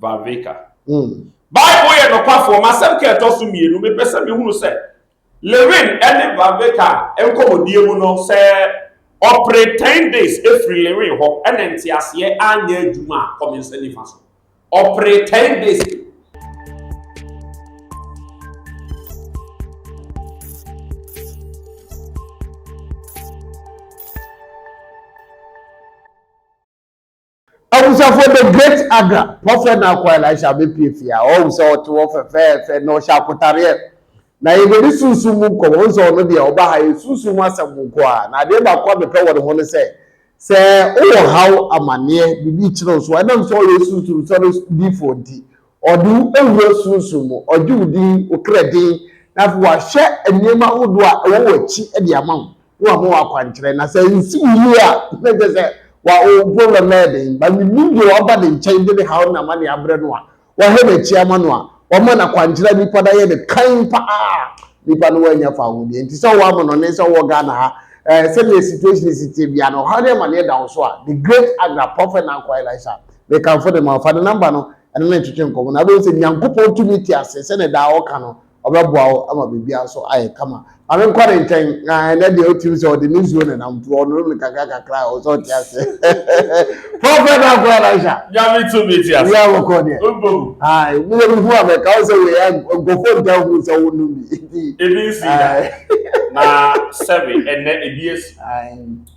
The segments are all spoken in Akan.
Vaveka. Bible ye no kwafo masem ka eto so mienu me pese me hunu se Lewin ene Vaveka enkomodie mu no se operate 10 days every Lewin ho ene ntiase anya adwuma commence ni faso operate 10 days for the great Aga, Prophet Nakwai shall be PFia, also to offer fair, no shakutare. Na yebedi sunsumu ko won so no de oba ha sunsumu asem ko na de ba kwa bepe wo de ho ne se o how amane bibi kire so na so ye sunsumu so di for di odu ewuro sunsumu odu di okredin na fo wa hye eniema wodo a wo wachi e de amam wo amo akwankire na se nsi wu a na je se wa o problem na de ba mi ni de oba de nchen de how na mane abre no a wa he na chi ama no a Oma na kwanjira nipa da ye de kan pa nipa no wanya fa wo bi enti so wa mo no ne so wo Ghana ha say the situation is bia no how dem na da so a the great Aga Prophet Nakwai Elisha they can for them for the number no and na twetwe nkomo na be say nyankopon tumi ti ase say na da wo ka no obeboa wo ama bibia so aye kama ame nkware nten na de otim so the news one na mpo no me kakra o so ti ase Prophet Nakwai Elisha ya me tumi ti ase ya wo ko de obo ai we hu ame ka say we go for down who say wo no bi ebi si na 7 ene ebi esi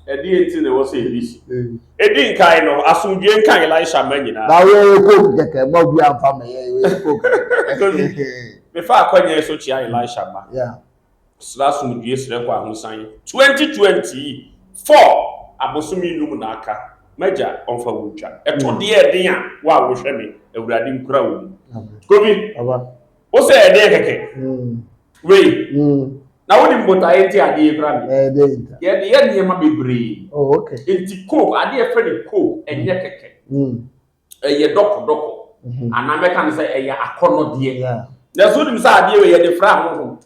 edi enti na wo say ebi si edi nkai no asumdie nkai Elisha manyina na we ko keke mo bi amfa me ye we ko before akwanye so chia Elisha ba yeah slash mudie sire kwa ahosan 2024 abosumi num na aka maja onfa wutwa eto de eden a wa wo hwe me awurade nkura wo kobi aba o se eden keke we na woni mbota enti ade ekura me ye niema bebre oh okay enti coke ade e fe ne coke enye keke ye doko anameka ne se eye akono de yeah na so dim sa ade we ye de fra ho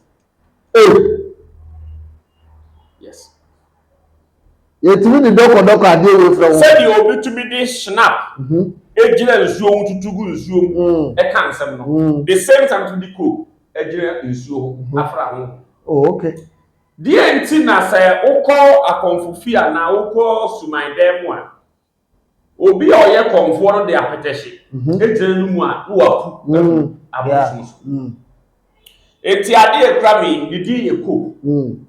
yes yetimi ni doko ade we fra wo say the obi to be this snap ejira nsuo tutugu nsuo e kan sem no the same time to the coke ejira nsuo afra ho oh okay the enti na say ukọ akonfufia na ukọ suman dem a obi a oye konfo no de apetehye ejira no mu a wo apu abosu eti ade ekra me didi eko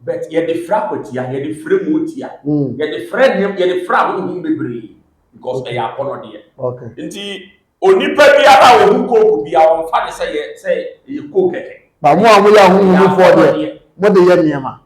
but ye de fra kwatia ye de fra mutia ye de fra nem ye de fra ho bebre because e ya kono de okay nti onipa biara wo hu koku bia won fa de say ye koku keke ba mo amu ya hu for de mo de ye niema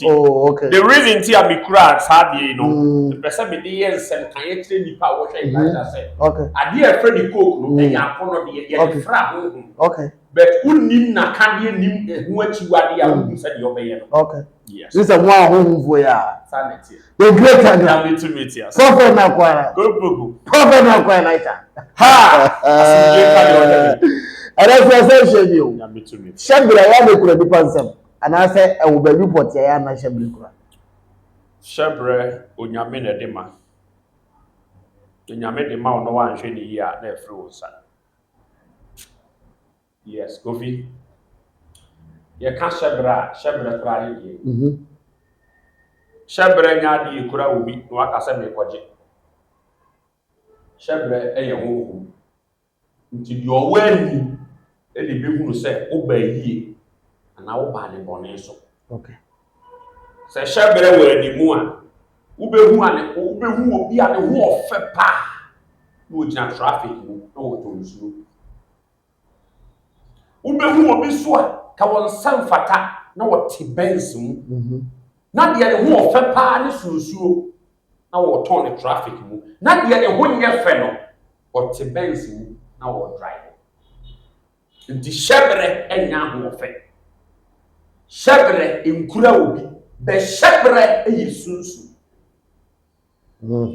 oh okay the reason ti amikra sadie you know the person me de ye nsem kan ye kire nipa wo hwe ila say okay ade e fra di koku no e ya kono de ye de fra ho okay but unim na kande nim ehu achiwade ya hu se de obeye no okay yes this is one who for ya sanity the great Aga me to meet you Prophet Nakwai go Prophet Nakwai Elisha ha asije ka yo and that's say shey you ya me to meet shebra ya be kura dipa nsem ana say e wo ba report ya na shebra kura shebre onyame na de ma onyame de ma ono wa nhwe ni yi a na efre wo sa yes Kofi ye ka shebre kura ye shebre nya di kura obi no aka se me koje shebre eye hoho nti di owani e de behunu se oba yie ana oba ne bone so okay se shebre we animu a ubehu obi a ne ho ofe pa no gina traffic mu no to nsuo ubehu obi so a ka won sanfata na wote benz mu na de ne ho ofe pa ne sunsuo na wo ton ne traffic mu na de ne ho nye fe no wote benz mu na wo drive di shebre enya ho ofe shebre enkura obi be shebre eyisunsu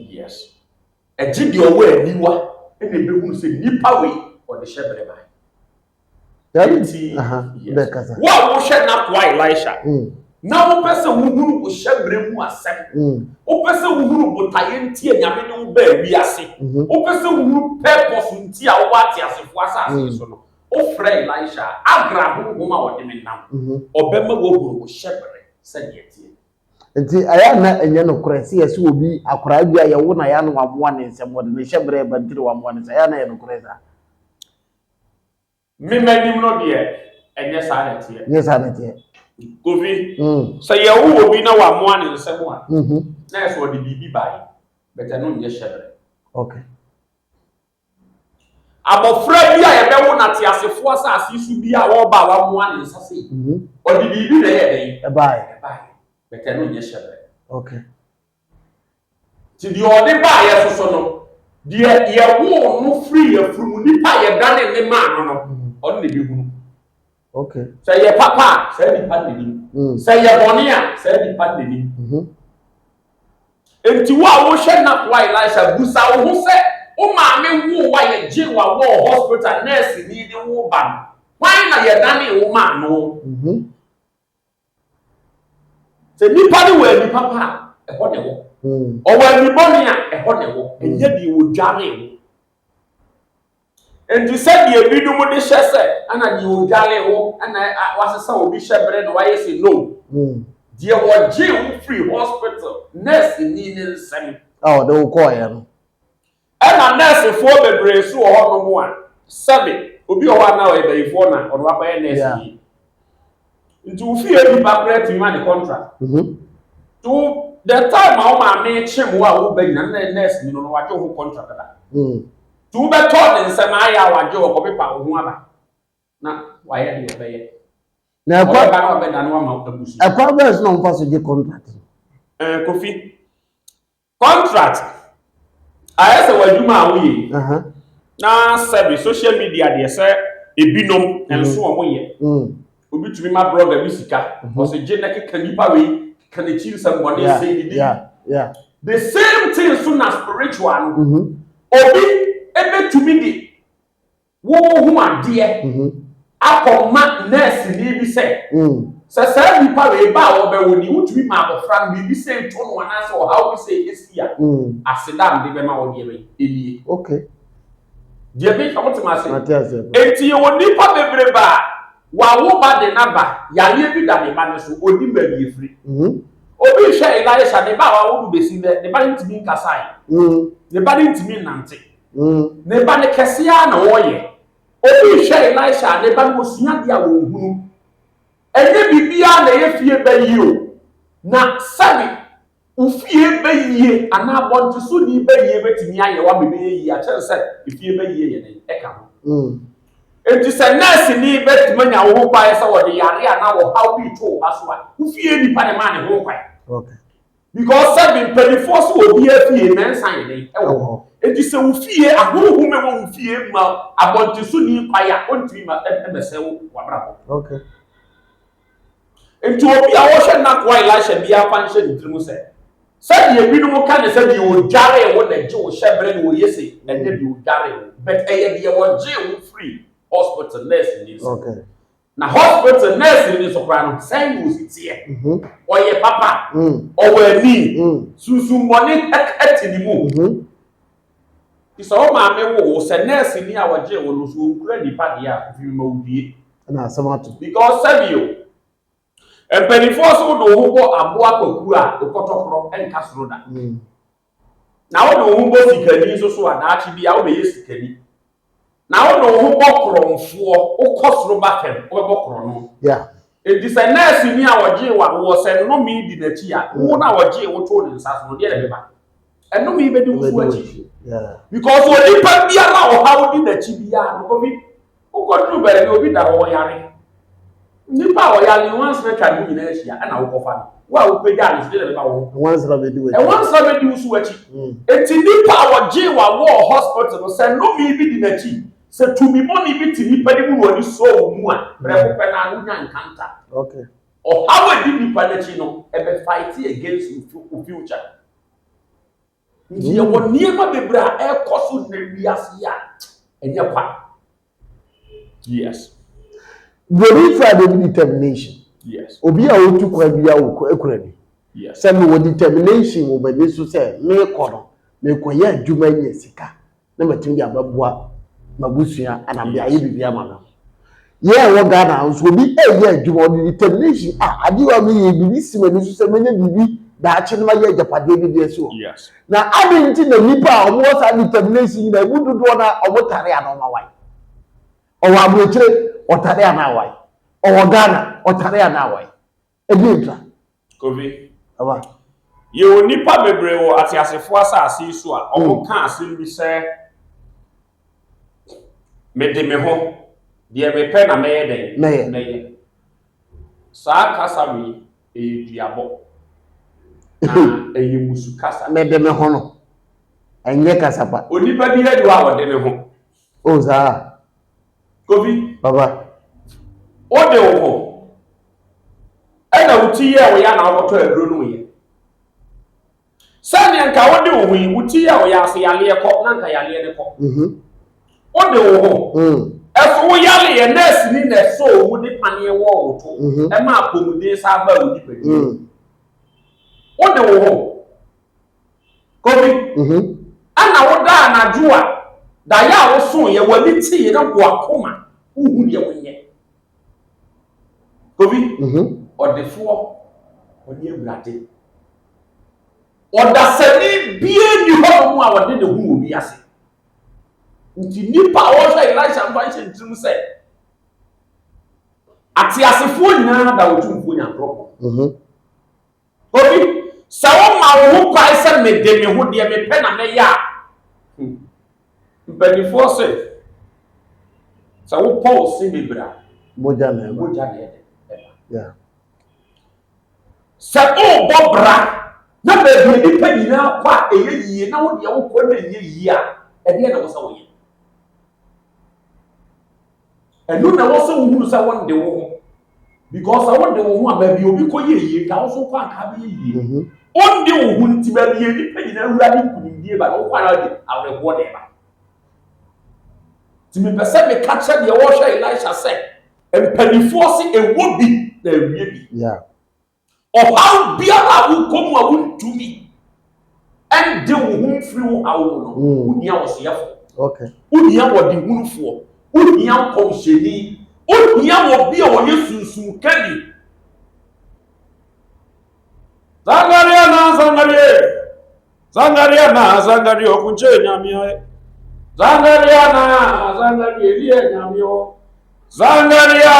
yes ejidi owo aniwa e na behunu se nipa we o de shebre ba That is wa wo hwe na kwa Elisha na wo pese wo hunu wo hyebre mu asem wo pese wo hunu botaye ntie nyame ne wo ba wi ase wo pese wo hunu purpose ntie a wo ate asefo asase so no o frɛ Elisha agra ho homa wo de menam obema wo hunu wo hyebre sɛ de tie nti aya na enye no kore se yesi obi akora bia ye wo na ya no amoa ne nsem wo de ne hyebre ba ntiri wa moa ne aya na ye no kore sa me manim no de enye sa na tie nye sa na tie Kofi sɛ ye wo obi na wa moa ne nsem a na eso de bibi bai beta no nye hyebre okay abofra bi a ye be wo na te asefo asase su bi a wo ba wa moa ne nsase o de bibi na ye den e bai beta no nye hyebre okay ti di odi ba ye soso no di ye wo no free ye from nipa ye dane ne ma no on ne bi hunu okay say ye papa say nipa ne ni say ye bonia say nipa ne ni enti wa wo hwe na kwa Elisha busa wo ho se o ma me wo wa ye je wa wo hospital nurse ni de wo ba why na ye dane wo ma no say nipa ni we ni papa e ho ne wo o wa ni bonia e ho ne wo enye bi wo dware wo enti said ye bidum de hyese ana di wo dware wo ana wasesa obi hyebre no wa yesi no die wo je wo free hospital nurse ni ni nsem oh de wo ko ya no ana nurse fo bebre so wo ho no mo a 7 obi o wa na we be fo na o wa pa nurse ni nti wo fie bi ba prep ma the contract to the time ma o ma me chim wo a wo ba nyina na nurse ni no wa jo ho contract da tu be told nsem aya wa jo ko be pa wo ho aba na wa ye de be ye na kwa ba na be da no ma abusu kwa be so no mfa so je contract Kofi contract ayese waduma awoye na service social media de se ebinom enso omo ye obi tumi ma blogger bi sika o se je na keka nipa we kan e chi nsem body say di the same thing so na spiritual no obi ebe tumi di wo hu ade akoma nurse ni bi se se nipa we ba wo be woni wutumi ma abofra bi bi se to no na se o how we say esia asedam de be ma wo de be elie okay de be kamotima se enti wo nipa bebre ba wa wo ba de naba ya le bi da ne ba ne so odi ma bi efri obi hwe Elisha ne ba wa wo du besi ne ba ntimi nkasai ne ba ntimi nante ne ba ne kese ya na wo ye obi hwe Elisha ne ba mo sua dia wo hunu enye bibia na ye fie ba yi o na sabi ufie ba yi ana bonto so ni ba yi betimi aye wa bebe yi a chen se ifie ba yi ye ne e ka ho enti se nurse ni betimi nya wo kwa se wo de yare ana wo how be to aso a ufie ni pa ne ma ne ho kwa okay because sabi pedifo so obi afie mensan ne e wo enti se ufie ahohu me wo ufie ma abonto so ni kwa ya ontimi ma emese wo wabrabo okay enti obi a wo hwe na kwa Elisha bia fa nhye ntirimu se said ye binu ka ne said ye wo dware wo na je wo hyebre ne wo yese ene bi wo dware wo but eye de wo je wo free hospital nurse ni okay na hospital nurse ni so kwa no say wo sitie oye papa owo ani susu money etini mu iso o ma me wo se nurse ni a wo je wo no so nkura ni pa de a fi ma odie na asamato because sabio empenifo so do ho bo aboa kwaku a okotokro enka soro da na wo do ho bo sikani so adaachi bia wo be yesikani na wo do ho bo kromfo okosoro bakem wo be bokro no edi se nurse ni a woje wo se no mi di na chi a wo na woje wo to ne nsa so no de le beba eno mi be di wo so achi because wo di pa bia na wo ha wo di na chi bia no ko bi wo ko tru bere ni obi da wo yare nipa wo ya ni once na twa ni na ehia ana wo kofa no wa wo pe ja ni se le ba wo once na be di we once na be di wo so achi enti nipa wo je wa wo hospital no se no mi bi di na chi se to mi boni bi ti nipa ni mu no ni so wo mu a bre ko pe na no nya nkanta okay o how we di nipa na chi no e be fight against you future ndi wo niema bebra e koso na wiase ya enye pa yes very Friday determination Yes. Obi a wotu kwa bia wo ekura ni. Yes. Say me wo determination wo bani so say me kono me koye adwuma nya sika. Na matimi ababua mabusua anambe aye bibia ma no. Ye wo Ghana nso obi eye adwuma o determination ade wa me ye bibi simani so say me nya bibi da achi no ma ye japade bi so. Yes. Na adinti na nipa omo sa determination na ebududo na omotare anoma wai. Owa abrochire otare anawai. Owa Ghana otare anawai. Edintra. Kofi. Aba. Ye nipa bebre wo atiasefo asase so a omo ka asem bi se me de me ho de me pe na me ye den me ye. Sa kasa mi duabo. Na eye musu kasa. Me de me ho no. Enye kasa pa. Onipa bi hedu a wo de me ho. O za. Kofi. Baba. O de wo ho. Ena wuti ye wo ya na wo to aduro no ye. Sani anka wo de wo ho yi wuti ye wo ya ase yale ekọ na nka yale ne kọ. O de wo ho. Eso wo yale ye nurse ni na so wo de pane wo wo to. E ma apomuden sa ba wo nipa ni. O de wo ho. Kobi. Ana wo da na juwa. Da ya wo so ye wani ti na bo akoma. Uhu de wo nye. Kobi. Odefo oni ewurade odasani bie ni ho mo a wode ne hu obi ase nti nipa wo hwe Elisha mfa hye ntrim se ati asefo nyina da wotumfo nya drop obi sawo ma wo kwai se me de me ho de me pe na me ya mpanifo se sawo Paul se bebra moja na yeah. Se o bobra na be bi nipa nyina kwa eyeyiye na wo de wo ko na eyeyiye a e de na wo sa wo ye enu na wo so wo sa won de wo because I want de wo a ba bi obi ko yeyiye ka wo so kwa ka be yeyiye on de wo nti ba bi nipa nyina wura ni kunindie ba wo kwa na de awrebo de ba ti me pese me ka che de wo hwe Elisha se empanifo se ewo bi na ewie bi yeah. Of how biara wo komu a wontumi ende wo hu mfiri wo hawo no unia wo seyafo okay unia wo de hunufo unia komsheni unia wo bia wo yesunsun kani Zangaria okunche nyamia Zangaria elie nyamio Zangaria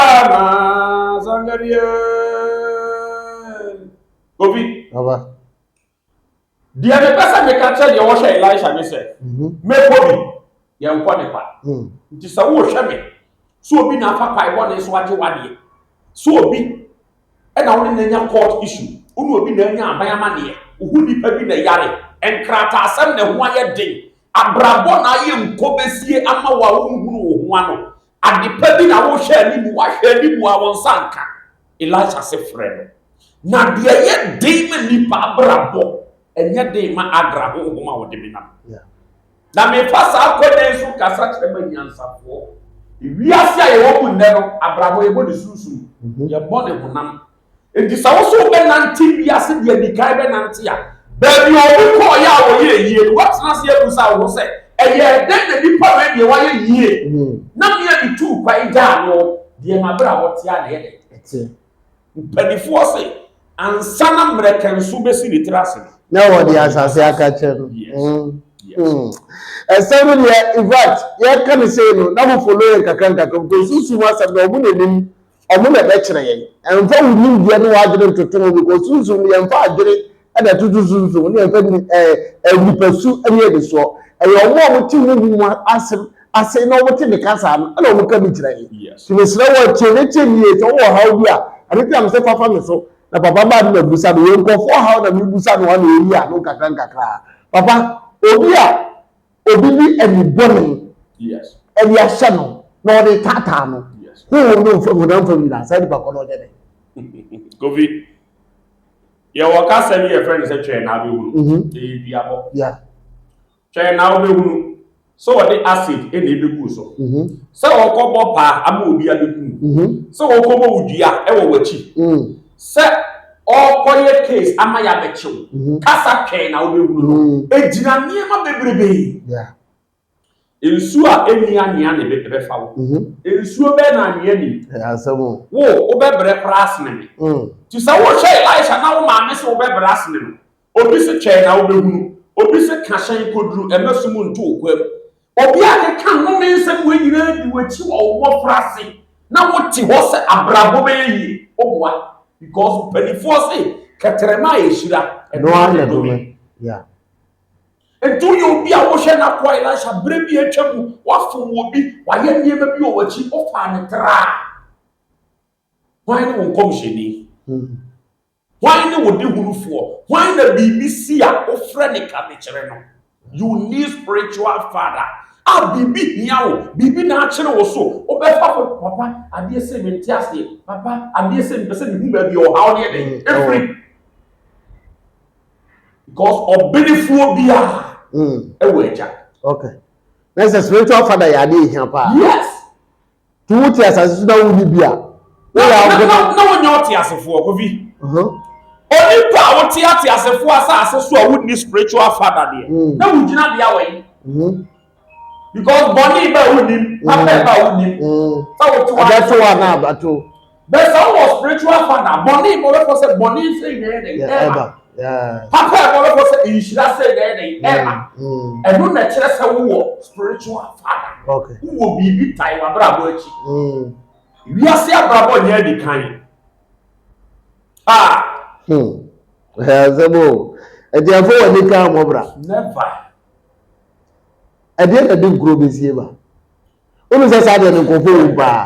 Kofi. Baba. Dia me pesa me catch the wash Elisha me say. Me kobi. Ye nkwa ne pa. Nti sa wo hwe me. So obi na afa kwai won so age wade. So obi e na won na nya court issue. Unu obi na nya aban amane. Uhu nipa bi na yare. Enkrata asem na ho aye den. Abrabo na aye nkobesie ama wa wo hunu wo ho ano. Adepa bi na wo hwe ni mu wa hwe ni mu a won sanka. Elisha se frɛ na de ye dem nipa brabo enye dem ma agra ho ho ma wo de na na me fasa akode so kasa kire ma nyansafo wiase a ye wo ku nne no abrabo ye bodi susu ye bodi honam enti sa wo so be nanti wiase de adikai be nanti a ba bi obi ko ya wo ye yie what na se e busa wo se eye den na nipa we de wa ye yie na me ya bitu kwa ija no de ma brabo tia na ye de mpanifo se ansana mrekensu besi litrasi na wo di asase aka chero esero ne in fact ye kan say no na mo follow kakranka ko susu ma sa no mo nenim o mo na be kire yen enfa wunim dia no wadire totomo because susu ne enfa adire e da tutu susu ne enfa nipasu ene de so e yo mo ti mu asem ase no mo ti de kasa no na mo ka bi kire yen ti me sira wo che nie to wo hawo bi a abi am say fafa me so na papa ba na busa do yen ko fo hawo na mi busa no wa na eyi a no kakra papa obi bi eni boni yes eni ahye no na o de tata no yes no fam na sai ba ko no de covid ye waka sami ye friend say twe na be hunu e bi abo yeah twe na be hunu So what the acid in the big so. So o kobo pa ama obi abeku. So o kobo udua e wo wachi. So o koye case ama ya bechiw. Kasa twen na obehu no. Ejina niema bebrebe. Yeah. Ensu a enia nia ne befa wo. Ensu be na nia ni. Asemo. Wo obebre pras ne me. Ti sa wo hwe Elisha na wo ma me se obebre as ne no. Obi se twen na obehu. Obi se kashan koduru emesumu nto okwam. Obi a kan no me nsem we nyina di wachi wo mo frase na wo ti ho se abrabo be yi obua because benefo say keterema ehira No one do me. Yeah. Ento yo bi a wo hwe na kwa Elisha bre bi atwam wafo wo bi waye niema bi o wachi o fa ne tra. Why no kom sheni? Why no wo di hunufo? Why na bibi si a o frɛ ne ka me kire no? You need spiritual father. Bibi hiao, bibi na akere wo so. Obefa papa, ade se menti ase. Papa, ade se mpese ni hu ba bi o hawo ne dey. Every because obenifuo bia e wo eja. Okay. There's a spiritual father ya dey here pa. Yes. To what you as na wuni bia. Na wonyo oti asefo okovi. Oni pa wo ti ati asefo asa so a wuni spiritual father dey. Na wugina bia we. Because Bonnie ba wuni, papa ba wuni. So what you that's one na abato. But some was spiritual father. Bonnie mo be say Bonnie say yeah. Yeah. Papa mo be say Ishira say Emma. And no na kire say wo spiritual father. Okay. Wo bibi tai wa brabo achi. We are say brabo nya di kan. Zebo. E dey for woni kan mo bra. Never. E dey na din gro bezie ba. Onu se sa de nkofo ba.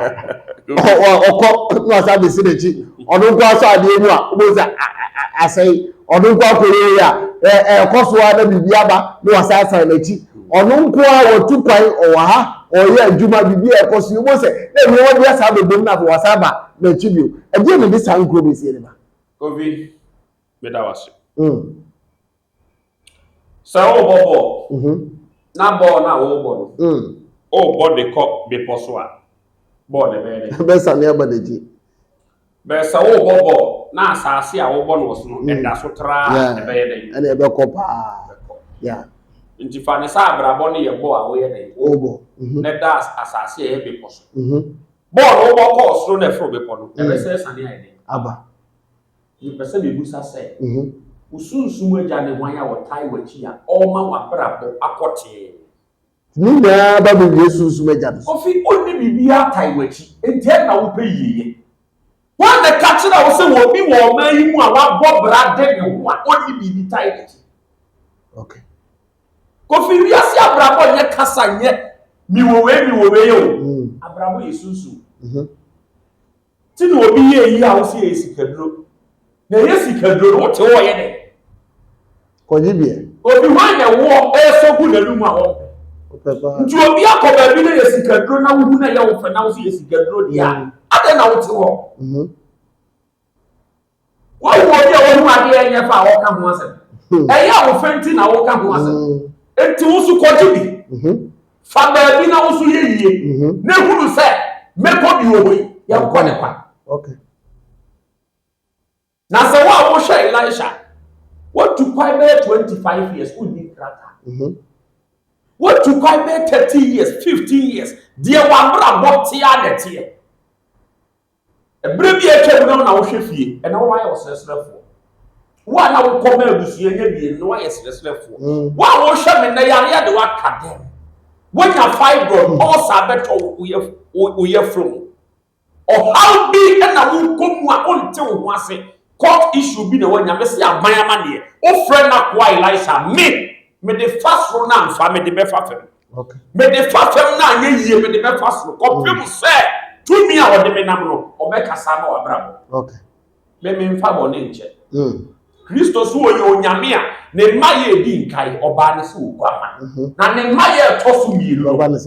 Okọ no sa be si de chi. Odun kwa so ade enu a obo se asai. Odun kwa kore ya koso na bibia ba no wasa asa na chi. Odun kwa wotu kwan owa ha oye adwuma bibia koso obo se na bi wo bia sa be bom na wasa ba na chi bio. E dey na bi sa nkro bezie ne ba. Covid medawase. Sa o bobo. Na bo na wo bo no. O bo de ko be poso a. Bo de be de. Be sa ne abadeji. Be sa wo bobo na asase a wo bo no so no enda so tra e be de. Ene be ko pa. Yeah. Nti fa ne sa abrabo ne ye bo a wo ye de. O bo. Ne da asase e be poso. Bo no bo ko so na fro be po no. E be se sane ai de. Aba. Ni pese be busa se. Usunsumu eja ne hwan ya wotai wachi a oma wabrabo akote. Ni na ba be Yesu eja do. Ofi onni bibia tai wachi. Enti na wo pe yiye. Wan de ka kira wo se wo bi wo ma yi mu a wa bo bra de ne ho a onni bibi tai wachi. Okay. Kofi wi asi abrabo nye kasa nye mi wo we yo. Abrabo Yesusu. Ti no obi ye yi a wo se esikaduro. Na yesikaduro wo te wo ye de. Koji bie. Obi wan ya wo esogu na lumu a wo. Nti obi akoba bi na yesikaduro na wo na ye wo fa na wo se yesikaduro dia. Ade na wo te wo. Wo obi a wo hu ade enye fa wo ka ho asem. Eya wo fenti na wo ka ho asem. Enti wo su koji bi. Fa ba bi na wo su ye yie. Na hunu se meko bi wo yi. Ya ko ne kwa. Okay. Na se wa wo hwe Elisha. What to quite 25 years who need krata. What to quite 30 years, 15 years. Dear one bra botia de tie. A brebi e twem na wo hwe fie. E na wo ayo sesrefo. Wo na wo koma abusue nya bi no ayo sesrefo. Wo wo hwe me na yare de wa kadem. Wo nya fibroid all sabeto wo ye from. Or how big na wo komu a onte wo ase. Court issue be the one you say a man o friend na kwa Elisha me the fast run na mfa me the be fafem. Okay. Me the fafem na ye yie me the be fast run. Kopem say to me a wo de me nam no obekasa ma wabrabo. Okay. Me mfa bo ne nche. Kristo so oye onyame a ne maye di nkai oba ne se wo kwama. Na ne maye tosu miru oba ne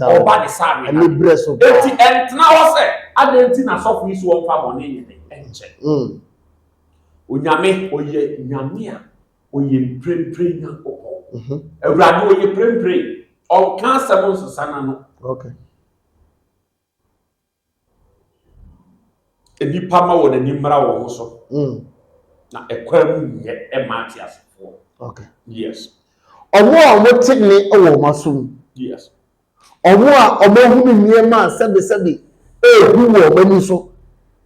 sa me. Ani breso. Enti entna wo say adenti na sofu isu wo mfa bo ne nye enche. Onyame oye nyame a oye mprempre nyankopon. Ewrade oye prempre On cancer months sanano. Okay. A deep palmer with a nimra also. Na a quam yet a Matthias for. Okay. Yes. Ọmọ a wote ne ewo masum. Yes. Ọmọ a ọmọ hu ni niema sebe ehu wo mani so.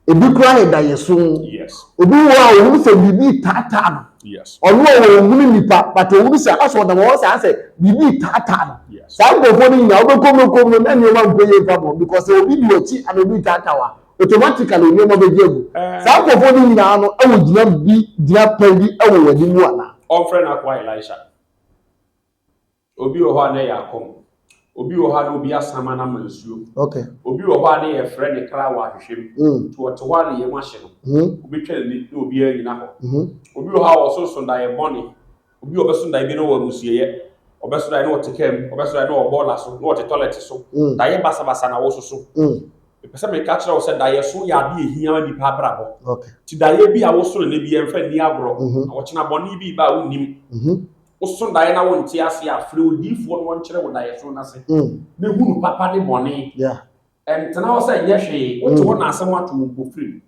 Ebi kura he da yeso. Yes. Obi wo a hu se bibi tata no. Yes. Ọmọ wo hu ni nipa but hu se aso da wo se ase bibi tata no. Yes. Sa gbofo ni nya obekom no na niema mpoye pamo because obi di ochi and obi tata wa. Automatically niema be diegu. Sa gbofo ni nya no ewo gina pandi ewo wadi mu ana. On friend akwa Elisha. Obi oha na ya kom. Obi oha no obi asama na mansuo. Okay. Obi oha na ye friend e kra wa hwehwem. To otowa na ye mahye no. Obi twa ni obi anyina ho. Obi oha wo so da ye money. Obi obeso da ye bi no wa musieye. Obeso da ye no otekem, obeso da ye no obola so, no ote toilet so. Da ye basa na wo so. Pese me ka kire wo se da ye so ya de ehia ni pa bra ho. Okay. Ti da ye bi a wo so na bi emfa ni agro. Na wo kina boni bi ba unim. Oso da ye na wo nti ase afre odifo no won kire wo da ye so na se. Na hunu papa de boni. Yeah. Tena wo se ye hwe, wo to wo na asem ato wo free.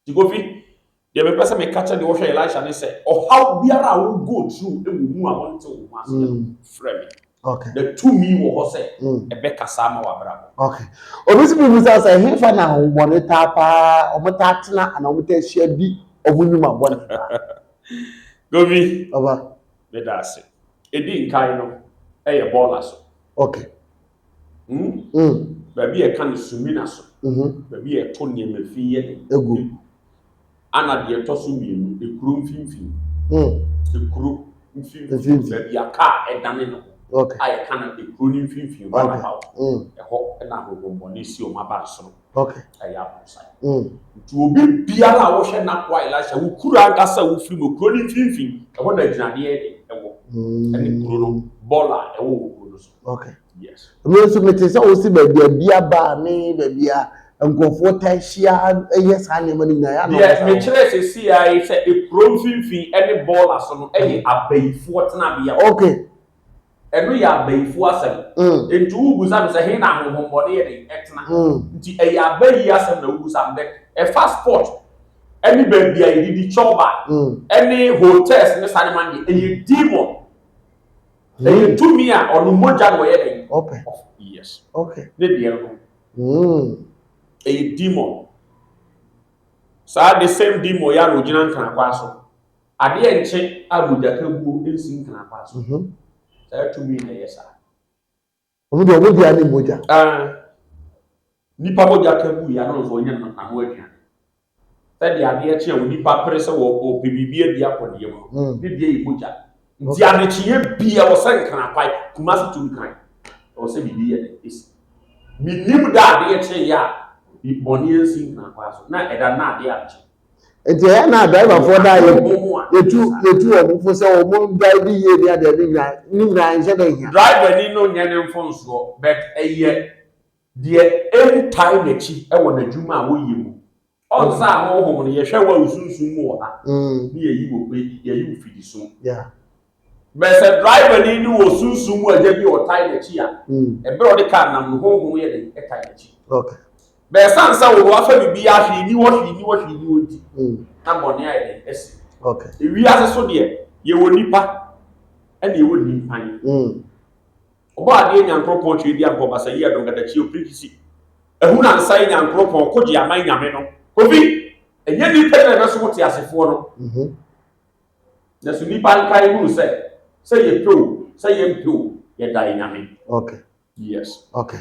Ti go fi de me pese me ka kire de wo hwe Elisha ne se o how biara wo go through e wo mu a won te wo ase. Free me. Okay. The two me wo say e be kasa ma wa bra. Okay. Obisi bi musa say he fa na ho bone ta pa omata tena ana omata hia bi obunuma bone. Go fi. Oba. Be da ase. Edi nkai no e ye baller so. Okay. Baby e kan sumina so. Baby e to ne mafi ye egu. Ana de to so mienu ekuru mfimfini. Ekuru mfimfini. Baby aka e dane no. Okay. I can't be pruning fifty one about a hawk and a home si o mabaso. Okay. I am outside. To be Piala ocean not quite like a Kura Gassa who film a pruning fifty, a one that and the Bola. Okay. Yes. We submit is also baby a beer bar, maybe and go for Tashia, yes, honey, money. Yes, me chile see I said a prune fifty any ball as on any abbey fortna. Okay. Every year bay for some. In two who's I'm saying, I'm home body etna. A ya bay yes and the who's I'm there. A fast sport. Any baby, I did the choba. Any hotels, Miss Animani, a demon. They to me on Mojan wedding. Okay. Yes. Okay. The a demon. So the same demon ya Roginan can pass. I didn't check I would have in sing can pass. To me na yes sir. Omo de omo dia ni moja. Nipa moja kabu ya no so nya na ho aduan. Say dia de che wo nipa prese wo bibibie dia akode mo. Bi dia yi moja. Nti ade chie bia wo san kan akwai kuma se tum kan. Wo se bibie ya is. Mi nim da de che ya bi boni ensin kan akwa so. Na eda na de ache. Eti ya na driver for that yetu omufo se omo drive ye dia de ni nje de hia driver ni no nya ne mfo nso but eye de every time na chi e wo na dwuma a wo yimu on sa ho ho no ye hwe wa usunsun mu wo ha ni ye yi wo pe ye yi wo fidi so yeah but say driver ni wo sunsun mu aja bi o time na chi a e be o de car nam no ho ho ye de e time na chi okay be sansa wo afa bibi ahwe ni wo di na boni ai esi okay ewi ase so de ye wo nipa e na ye wo nimpan obo ade nyankropon twe di ankoba sa ye adonga da chi opritisi ehu na nsa nyankropon koji aman nyame no obi enye nipa na be so wote asefo no na so nipa kai hu se ye pro ye dai nyame okay yes okay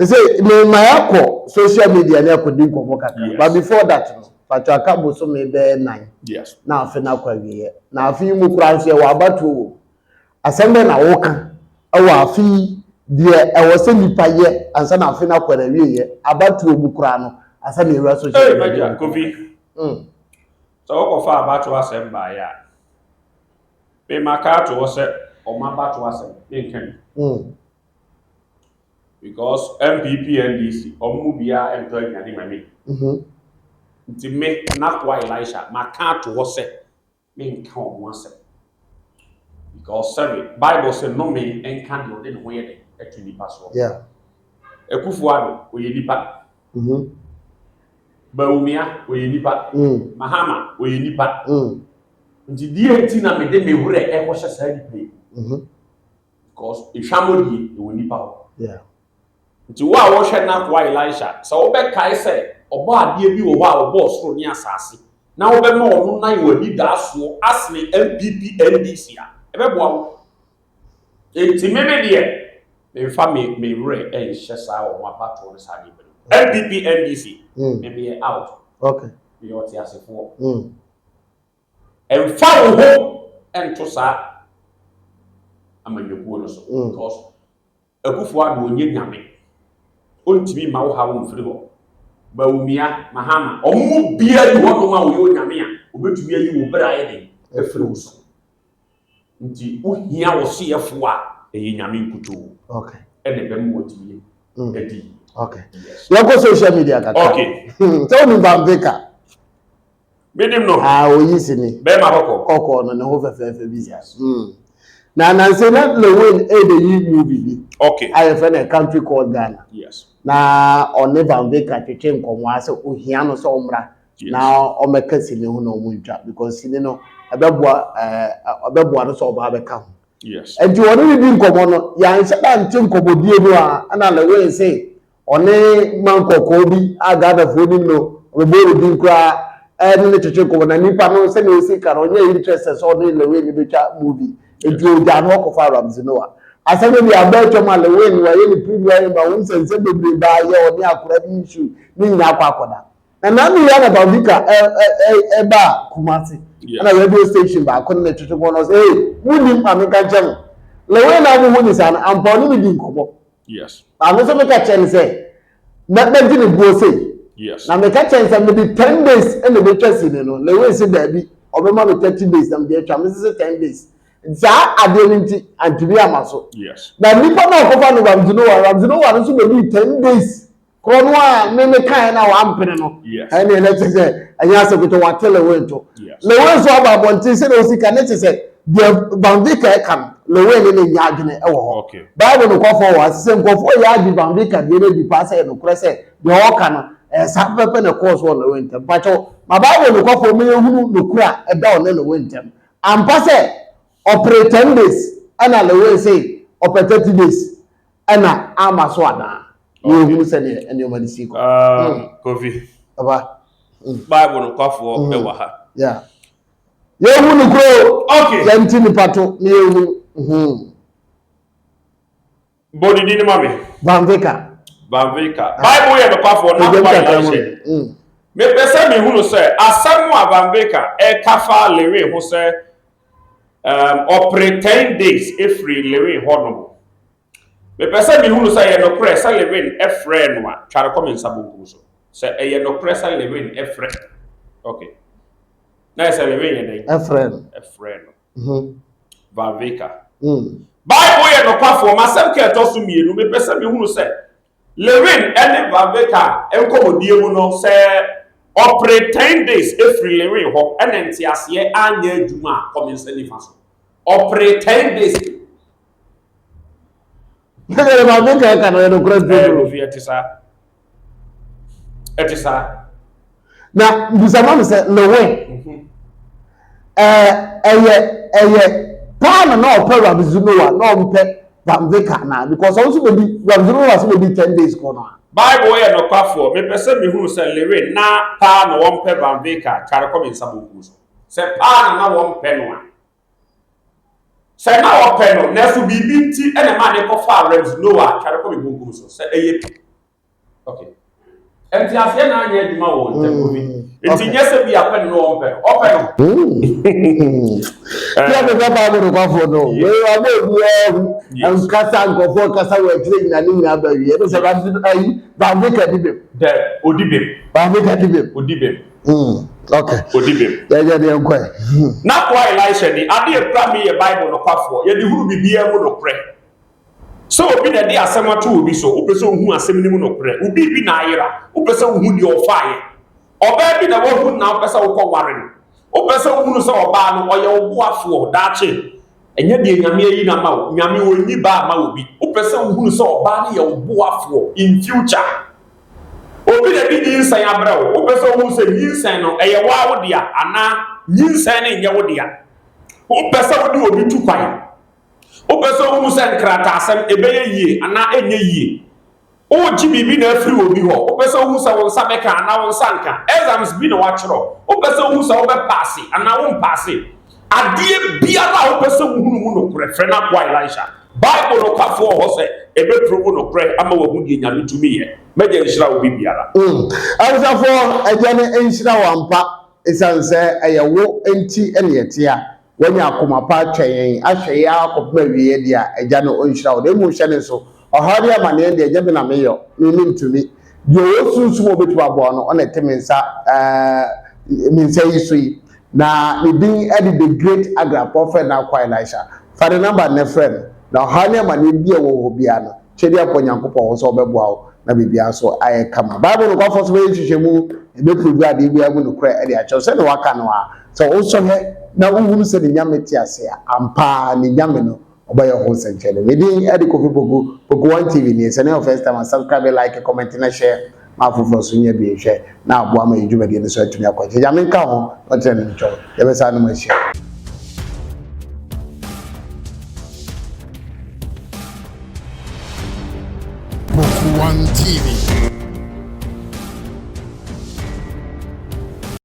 say me my social media na akodi nkomo kaka but before that no Pacho akabo so me be 9 yes na afi na kwawie na afi mu kranse wa abatu asembe na woka awa afi de e se nipa ye ansa na afi na kwawie ye abatu mu kra no asa na ewura social media kofi so ko fa abatu asemba ya be maka to se o ma abatu asem nken because MPP NDC omu bia ento nyane mame nti me na kwa Elisha maka to ho se me nka omo asem because Bible say no me enka no de no ye de etu nipa so. Yeah. Ekufuado oye nipa. Baumia oye nipa. Mahama oye nipa. Nti die enti na me de me wure e ko hye sa di because ihwamodie e woni pa ho. Yeah. Nti wa wo hwe na kwa Elisha so wo be kai se obo ade bi wo ho a obo soro ni asase na wo be ma onu nan wani da so asne MPP NDC a e be boa wo enti meme de me fa me wure e hye sa wo ma pato ne sa ni MPP NDC me be out. Okay. Be o ti asefo. And follow home and to sa amanyekuo no so because Akufuado onye nyame ontimi ma wo ha wo mfiri ho Baumia Mahama omo bia yi ho no ma wo nyame a obetumi ayi wo bra ye den afiri wo so nti wo hia wo so yefo a eyi nyame nkuto. Okay. Ene be mo timi edi. Okay. You go social media kaka. Okay. Tell me Van Veka. Medim no. Oyi sini. Be ma koko no ne ho fefe business. Na say na Lewin the movie bi. Okay. I have a country called Ghana. Yes. Na on Van Veka twetwe nkomo ase ohia no so omra. Na o meka sini ho na o muntwa because sini no abeboa no so oba beka ho. Yes. Enti woni bi nkomo no ya nse da nche nkomodie no a na Lewin say one man kokko bi agada fo ni no obebo bi nkra ne twetwe nkomo na nipa no se na osi ka no nya interest so no Lewin bi twa movie. Enti o ja no kofa Ramsey Noah. Asebe bi abetwa ma Lewin wa ye ni premier ba won sense bebre ba ye oni akora bi issue ni nyina akwa akoda. Na mi ya na Bavika ba Kumasi. Na radio station ba akon na twetwe nkomo no say wuni ameka jam. Lewin na mu huni sana amponi mi di nkomo. Yes. Ameso meka chen say na beji ni buo say. Yes. Na meka chen say maybe 10 days e me betwa sini no. Lewin say da bi obema me 30 days na me twa me say 10 days. Za adenti antibia amaso. Yes. Na nipa na okofa no Ramsey Noah no so be 10 days. Krono a me kan na wa ampene no. Yes. Ene na tse anya se ko wa tele wento. Yes. Lewin so aba bonti se na osika na tse the Van Veka kam Lewin ne nya adwene e wo ho. Okay. Bible no kwafo wa se nkofo ya adi Van Veka de ne di pasa e no krese de o ka no sa pepe na course wo Lewin tem. Pacho ma Bible no kwafo me ehunu no kura e da o ne Lewin tem. Ampa se operate 10 days and Lewin say operate 30 days and amaso ada. You say ne enoma di siko. Kofi. Aba. Bible no kwafo e wa ha. Yeah. Ye hunu ko okay. Yanti ni pato ni ehunu. Body ni mami. Van Veka. Bible ye no kwafo na kwa ile. Me pese me hunu say asam wa Van Veka e kafa Lewin ho say operate 10 days every Lewin hono. Me pese me hunu say ye no kre say Lewin e friend wa tware come nsabonku so. Say ye no kre say Lewin e friend. Okay. Na say Lewin ye dey. E friend. Van Veka. Bible ye no kwafo masem ke to so mienu me pese me hunu say Lewin ene Van Veka enkomodie mu no say operate 10 days every Lewin ho enenti ase anya adwuma come nsani fa so. Operate 10 days. Nere Van Veka ka no kura bro. Etisa. Na busama se Lewin. Pan na opera Ramsey Noah na ompe Van Veka na because also be Ramsey Noah so be 10 days ko na. Bible ye no kwafo me pese me hunu se Lewin na pa na wompe Van Veka tware come nsabonku so. Se pa na wompe no a. Se na wompe no na so bibi nti ene ma ne kofa Ramsey Noah tware come bonku so. Se eye. Okay. Enti ase na anya adwuma wo ntakobi. Enti nyese bi apen no wompe. Open no. Ya be Bible no kwafo no. We wa be bi kasa nkofo kasa we tire na ni nya ba wi. E se Van Veka dibem. De odibem. Van Veka dibem. Odibem. Okay. Odibem. Ya de nkwa. Na kwa Elisha ni ade ekra me ye Bible no kwafo. Ye de huru bibia mu no pre. So obi na de asem ato obi so opese ohu asem ni mu no pre. Obi bi na ayira. Opese ohu di ofaaye. Oba bi na wo hu na opese wo kware no. Opese ohu no so oba no oye obuafo daache. enye de nyame yi na ma wo nyame wo ni ba ma wo bi wo pese wo hunu so oba na ye oboafo in future obi na bi nsan abra wo pese wo se nsan no eye wa wo dia ana nsan na enye wo dia wo pese wo di obi tu kwan wo pese wo hunu se nkrata asem ebeye yie ana enye yie o ji bibi na afiri obi ho wo pese wo hunu se wo nsa beka ana wo nsa nka exams bi na wa kyero wo pese wo hunu se wo be pass ana wo pass adie biara wo pese wo hunu mu no kure frɛ na kwa Elisha Bible no kwafo ho se ebe provo no kure ama wo hu die nyame tumi ye meje nhyira wo bibiara awusafo agya ne nhyira wampa esanse eyewo enti ene yetia wanya akoma pa twɛn ahwɛ ya akoma wie dia agya ne onhyira wo demu hye ne so ɔhari amane de agya bi na meyo ni ntumi die wo sunsun obetu abo no ona temensa minsa yi na ibin edi the great agra prophet na kwa Elisha for the number ne friend na ɔhari amane bia wo bia no chedi aponyankopɔ wo so obeboa wo na bibia so aye kama Bible no kwa for so be hwehwemu ebe produ ade bia mu no kra ede akyɛw sɛ ne waka no a so wo so he na wo hunu sɛ ne nyame ti ase ampa ne nyame no obaya ho senchele medin edi Kofi Poku 1 TV ni sɛ ne first time subscribe like comment na share ma fofo so nya bi hwɛ na aboa ma yidwumadi ne so atumi akɔgye nyame nka ho ɔkyɛ ne ntwɔ yɛbɛsa no ma hye Poku 1 TV.